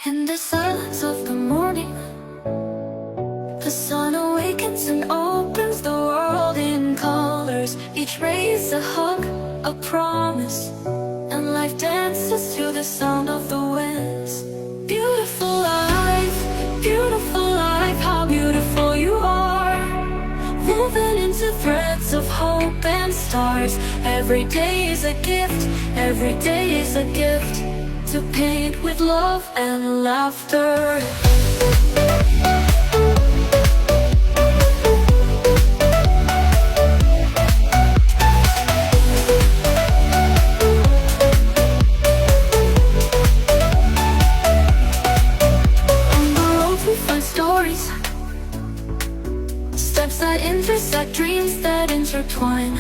In the silence of the morning, the sun awakens and opens the world in colors. Each ray is a hug, a promise, and life dances to the sound of the winds. Beautiful life, how beautiful you are. Woven into threads of hope and stars. Every day is a gift, every day is a gift, to paint with love and laughter. On the road we find stories, steps that intersect, dreams that intertwine.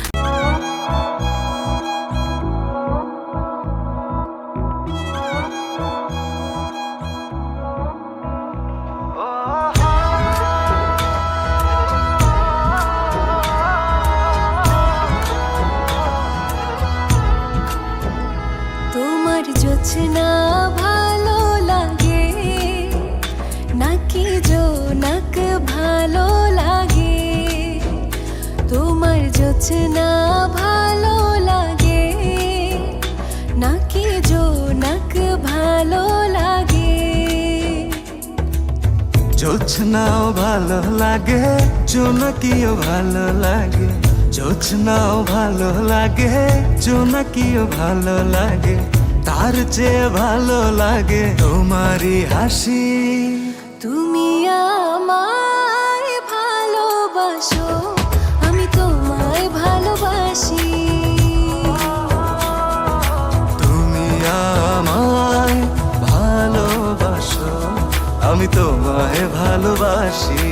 তোমার জোছনা ভালো লাগে নাকি জোনাক ভালো লাগে? তোমার জোছনা ভালো লাগে নাকি জোনাক ভালো লাগে? জোছনাও ভালো লাগে, জোনাকিও ভালো লাগে। জোছনাও ভালো লাগে, জোনাকিও ভালো লাগে। তার চেয়ে ভালো লাগে তোমারই হাসি। তুমি আমায় ভালোবাসো, আমি তোমায় ভালোবাসি। তুমি আমায় ভালোবাসো, আমি তোমায় ভালোবাসি।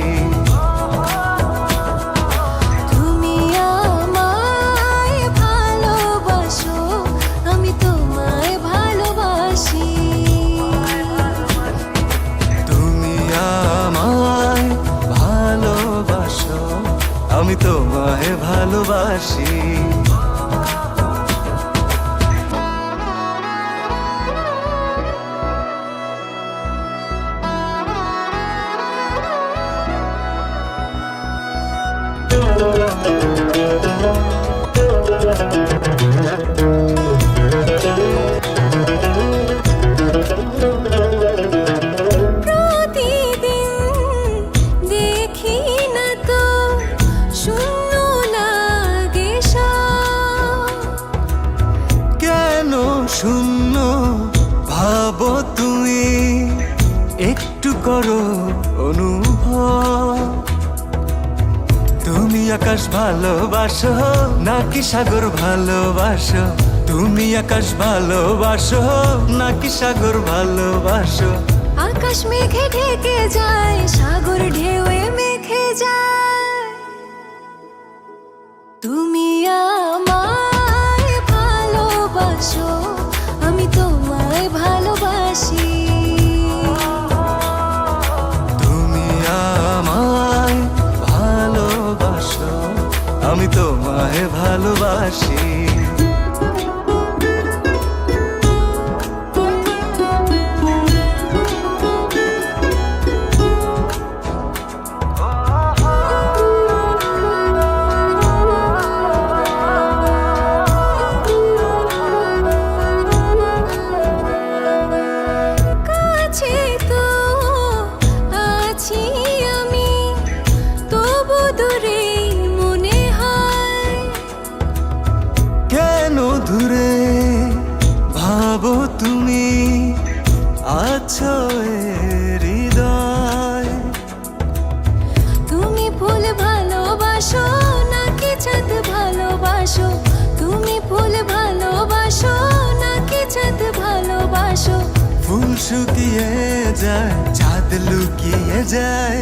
তুমি আমায় ভালোবাসো, আমি তোমায় ভালোবাসি। তুমি আমায় ভালোবাসো, আমি তোমায় ভালোবাসি। প্রতিদিন দেখি না তো শূন্য লাগে সব। কেন শূন্য ভাবো তুমি, একটু করো অনুভব। তুমি আকাশ ভালোবাসো নাকি সাগর ভালোবাসো? তুমি আকাশ ভালোবাসো নাকি সাগর ভালোবাসো? আকাশ মেঘে ঢেকে যায়, সাগর ঢেউয়ে মেখে যায়। তুমি আমায় ভালোবাসো, আমি তোমায় ভালোবাসি। তুমি আমায় ভালোবাসো, আমি তোমায় ভালোবাসি। কাছে তো আছি আমি, তবু দূরে মনে হয়। কেন দূরে ভাবো তুমি, আছো এ হৃদয়। তুমি ফুল ভালোবাসো নাকি চাঁদ ভালোবাসো? তুমি ফুল ভালোবাসো নাকি চাঁদ ভালোবাসো? ফুল শুকিয়ে যায়, চাঁদ লুকিয়ে যায়।